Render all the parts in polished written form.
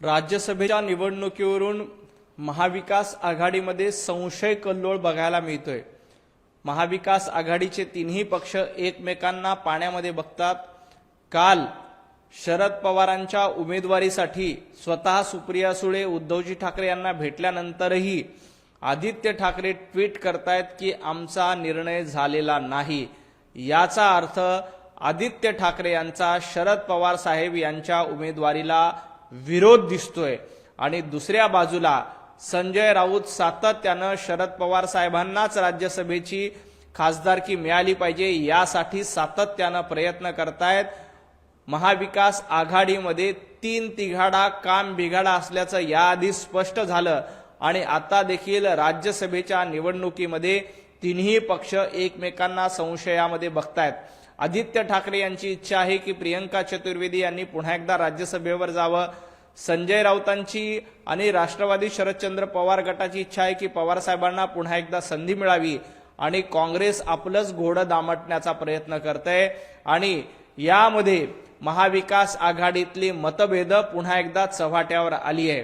राज्यसभेच्या निवडणुकीवरून महाविकास आघाडीमध्ये संशय कल्लोळ बघायला मिळतोय। महाविकास आघाडीचे तिन्ही पक्ष एकमेकांना पाण्यामध्ये बघतात। काल शरद पवारांच्या उमेदवारीसाठी स्वतः सुप्रिया सुळे उद्धवजी ठाकरे यांना भेटल्यानंतरही आदित्य ठाकरे ट्विट करतायत की आमचा निर्णय झालेला नाही। याचा अर्थ आदित्य ठाकरे यांचा शरद पवार साहेब यांच्या उमेदवारीला विरोध दिसतोय। आणि दुसऱ्या बाजूला संजय राऊत सातत्याने शरद पवार साहेबांनाच राज्यसभेची खासदारकी मिळाली पाहिजे यासाठी सातत्याने प्रयत्न करतायत। महाविकास आघाडीमध्ये तीन तिघाडा काम बिघाडा असल्याचं याआधी स्पष्ट झालं आणि आता देखील राज्यसभेच्या निवडणुकीमध्ये तिन्ही पक्ष एकमेकांना संशयामध्ये बघतायत। आदित्य ठाकरे यांची इच्छा आहे की प्रियंका चतुर्वेदी यांनी पुन्हा एकदा राज्यसभेवर जावं। संजय राऊतांची आणि राष्ट्रवादी शरदचंद्र पवार गटाची इच्छा आहे की पवार साहेबांना पुन्हा एकदा संधी मिळावी आणि काँग्रेस आपलंच घोडं दामटण्याचा प्रयत्न करते आणि यामध्ये महाविकास आघाडीतली मतभेद पुन्हा एकदा चव्हाट्यावर आली आहे।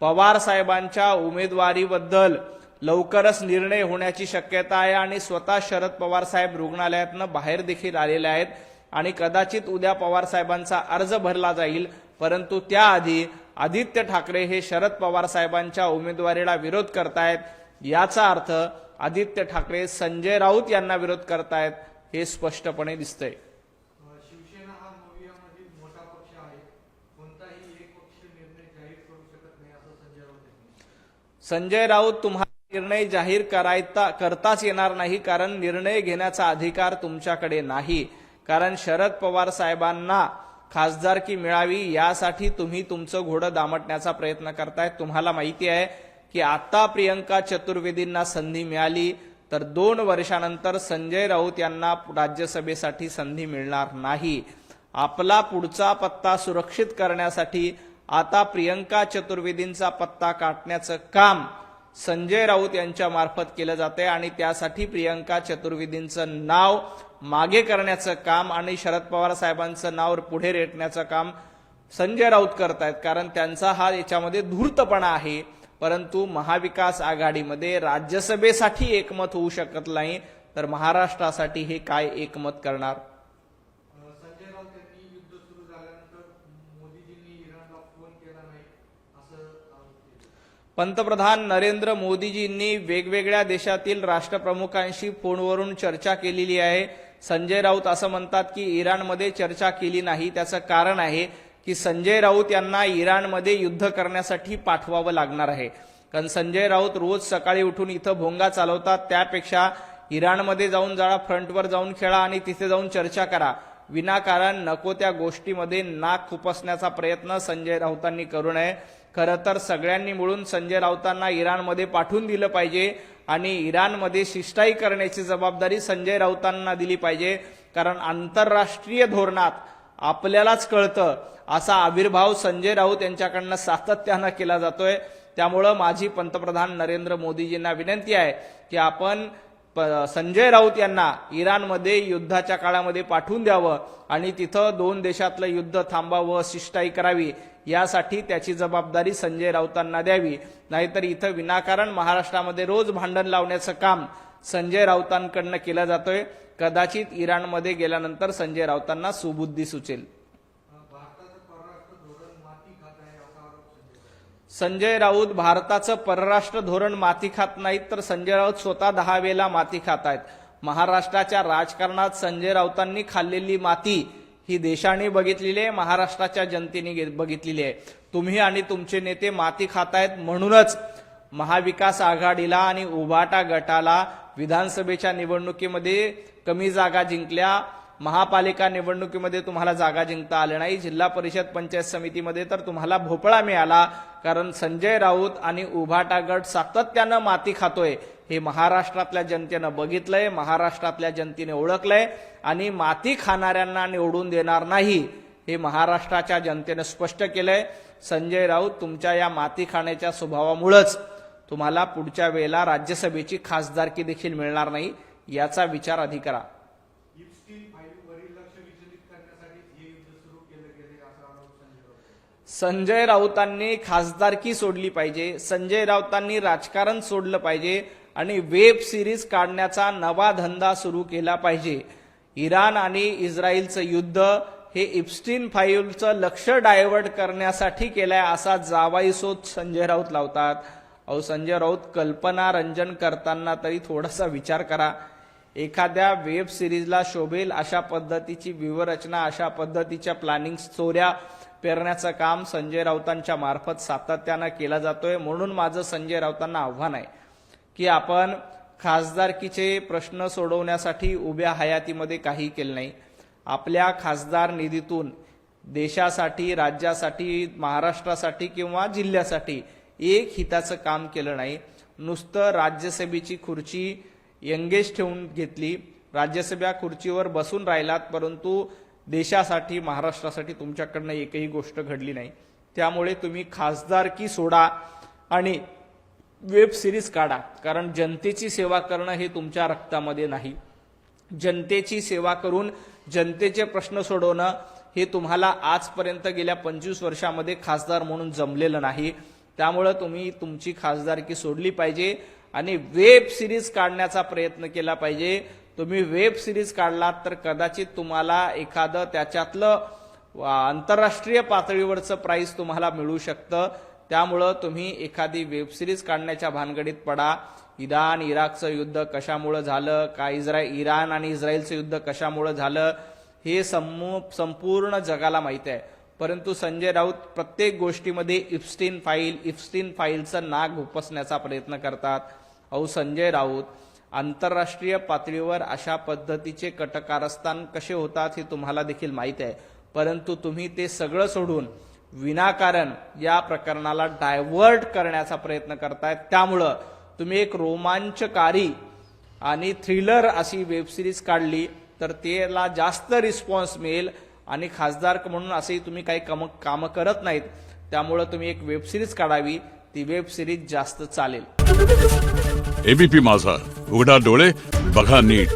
पवार साहेबांच्या उमेदवारीबद्दल लवकरच निर्णय होण्याची शक्यता आहे आणि स्वतः शरद पवार साहेब रुग्णालयातनं बाहेर देखील आलेले आहेत आणि कदाचित उद्या पवार साहेबांचा अर्ज भरला जाईल। परंतु त्याआधी आदित्य ठाकरे हे शरद पवार साहेबांच्या उमेदवारीला विरोध करतायत। याचा अर्थ आदित्य ठाकरे संजय राऊत यांना विरोध करतायत हे स्पष्टपणे दिसतंय। शिवसेना हा मोर्चामधील मोठा पक्ष आहे, कोणताही एक पक्ष निर्णय जाहीर करू शकत नाही असं संजय राऊत यांनी। संजय राऊत तुम्हाला निर्णय जाहीर करताच येणार नाही, कारण निर्णय घेण्याचा अधिकार तुमच्याकडे नाही। कारण शरद पवार साहेबांना खासदारकी मिळावी यासाठी तुम्ही तुमचं घोडं दामटण्याचा प्रयत्न करताय। तुम्हाला माहिती आहे की आता प्रियंका चतुर्वेदींना संधी मिळाली तर 2 वर्षानंतर संजय राऊत यांना राज्यसभेसाठी संधी मिळणार नाही। आपला पुढचा पत्ता सुरक्षित करण्यासाठी आता प्रियंका चतुर्वेदींचा पत्ता काटण्याचं काम संजय राऊत यांच्या मार्फत केलं जाते आणि त्यासाठी प्रियंका चतुर्वेदींचं नाव मागे करण्याचं काम आणि शरद पवार साहेबांचं नाव पुढे रेटण्याचं काम संजय राऊत करतायत, कारण त्यांचा हा याच्यामध्ये धूर्तपणा आहे। परंतु महाविकास आघाडीमध्ये राज्यसभेसाठी एकमत होऊ शकत नाही तर महाराष्ट्रासाठी हे काय एकमत करणार। संजय राऊत यांनी युद्ध सुरू झाल्यानंतर मोदीजींनी इराणला फोन केला नाही असं पंतप्रधान नरेंद्र मोदीजींनी वेगवेगळ्या देशातील राष्ट्रप्रमुखांशी फोनवरून चर्चा केलेली आहे। संजय राऊत असं म्हणतात की इराणमध्ये चर्चा केली नाही। त्याचं कारण आहे की संजय राऊत यांना इराणमध्ये युद्ध करण्यासाठी पाठवावं लागणार आहे, कारण संजय राऊत रोज सकाळी उठून इथं भोंगा चालवतात। त्यापेक्षा इराणमध्ये जाऊन जरा फ्रंटवर जाऊन खेळा आणि तिथे जाऊन चर्चा करा। विनाकारण नको त्या गोष्टीमध्ये नाक खुपसण्याचा प्रयत्न संजय राऊतांनी करू नये। खरं तर सगळ्यांनी मिळून संजय राऊतांना इराणमध्ये पाठवून दिलं पाहिजे आणि इराणमध्ये शिष्टाई करण्याची जबाबदारी संजय राऊतांना दिली पाहिजे, कारण आंतरराष्ट्रीय धोरणात आपल्यालाच कळतं असा आविर्भाव संजय राऊत यांच्याकडनं सातत्यानं केला जातोय। त्यामुळं माझी पंतप्रधान नरेंद्र मोदीजींना विनंती आहे की आपण संजय राऊत यांना इराणमध्ये युद्धाच्या काळामध्ये पाठवून द्यावं आणि तिथं 2 देशातलं युद्ध थांबावं, शिष्टाई करावी, यासाठी त्याची जबाबदारी संजय राऊतांना द्यावी। नाहीतर इथं विनाकारण महाराष्ट्रामध्ये रोज भांडण लावण्याचं काम संजय राऊतांकडनं केलं जातोय। कदाचित इराणमध्ये गेल्यानंतर संजय राऊतांना सुबुद्धी सुचेल। संजय राऊत भारताचं परराष्ट्र धोरण माती खात नाहीत तर संजय राऊत स्वतः 10 वेळा माती खात आहेत। महाराष्ट्राच्या राजकारणात संजय राऊतांनी खाल्लेली माती ही देशाने बघितलेली आहे, महाराष्ट्राच्या जनतेने बघितलेली आहे। तुम्ही आणि तुमचे नेते माती खातायत म्हणूनच महाविकास आघाडीला आणि उभाटा गटाला विधानसभेच्या निवडणुकीमध्ये कमी जागा जिंकल्या, महापालिका निवडणुकीमध्ये तुम्हाला जागा जिंकता आल्या नाही, जिल्हा परिषद पंचायत समितीमध्ये तर तुम्हाला भोपळा मिळाला, कारण संजय राऊत आणि उभाटा गट सातत्यानं माती खातोय हे महाराष्ट्रातल्या जनतेनं बघितलंय, महाराष्ट्रातल्या जनतेने ओळखलंय आणि माती खाणाऱ्यांना निवडून देणार नाही हे महाराष्ट्राच्या जनतेनं स्पष्ट केलंय। संजय राऊत तुमच्या या माती खाण्याच्या स्वभावामुळेच तुम्हाला पुढच्या वेळेला राज्यसभेची खासदारकी देखील मिळणार नाही, याचा विचार आधी करा। संजय राऊतांनी खासदारकी सोडली पाहिजे, संजय राऊतांनी राजकारण सोडलं पाहिजे आणि वेब सिरीज काढण्याचा नवा धंदा सुरू केला पाहिजे. इराण आणि इस्रायलचं युद्ध हे इप्स्टीन फाईलचं लक्ष डायव्हर्ट करण्यासाठी केलंय असा जावाईसोत संजय राऊत लावतात. अहो संजय राऊत, कल्पना रंजन करताना तरी थोडासा विचार करा. एखाद्या वेब सिरीजला शोभेल अशा पद्धतीची व्यूहरचना, अशा पद्धतीच्या प्लॅनिंग चोऱ्या पेरण्याचं काम संजय राऊतांच्या मार्फत सातत्यानं केलं जातोय. म्हणून माझं संजय राऊतांना आव्हान आहे की आपण खासदारकीचे प्रश्न सोडवण्यासाठी उभ्या हयातीमध्ये काही केलं नाही. आपल्या खासदार निधीतून देशासाठी, राज्यासाठी, महाराष्ट्रासाठी किंवा जिल्ह्यासाठी एक हिताचं काम केलं नाही. नुसतं राज्यसभेची खुर्ची एंगेज ठेवून घेतली, राज्यसभा खुर्चीवर बसून राहिलात, परंतु देशासाठी, महाराष्ट्रासाठी तुमच्याकडनं एकही गोष्ट घडली नाही. त्यामुळे तुम्ही खासदारकी सोडा आणि वेब सिरीज काढा. कारण जनतेची सेवा करणं हे तुमच्या रक्तामध्ये नाही. जनतेची सेवा करून जनतेचे प्रश्न सोडवणं हे तुम्हाला आजपर्यंत गेल्या 25 वर्षामध्ये खासदार म्हणून जमलेलं नाही. त्यामुळे तुम्ही तुमची खासदारकी सोडली पाहिजे आणि वेब सिरीज काढण्याचा प्रयत्न केला पाहिजे. तुम्ही वेब सिरीज काढलात तर कदाचित तुम्हाला एखादं त्याच्यातलं आंतरराष्ट्रीय पातळीवरचं प्राइस तुम्हाला मिळू शकतं. त्यामुळं तुम्ही एखादी वेब सिरीज काढण्याच्या भानगडीत पडा. इराण इराकचं युद्ध कशामुळे झालं, का इराण आणि इस्रायलचं युद्ध कशामुळे झालं हे संपूर्ण जगाला माहिती आहे. परंतु संजय राऊत प्रत्येक गोष्टीमध्ये इप्स्टीन फाईलचं नाक उपसण्याचा प्रयत्न करतात. अहो संजय राऊत, आंतरराष्ट्रीय पातळीवर अशा पद्धतीचे कटकारस्थान कसे होतात हे तुम्हाला देखील माहिती आहे. परंतु तुम्ही ते सगळं सोडून विनाकारण या प्रकरणाला डायव्हर्ट करण्याचा प्रयत्न करतायत. त्यामुळं तुम्ही एक रोमांचकारी आणि थ्रिलर अशी वेब सिरीज काढली तर त्याला जास्त रिस्पॉन्स मिळेल. आणि खासदार म्हणून असेही तुम्ही काही कामं करत नाहीत, त्यामुळं तुम्ही एक वेब सिरीज काढावी, ती वेब सिरीज जास्त चालेल. एबीपी माझा, उघडा डोळे बघा नीट.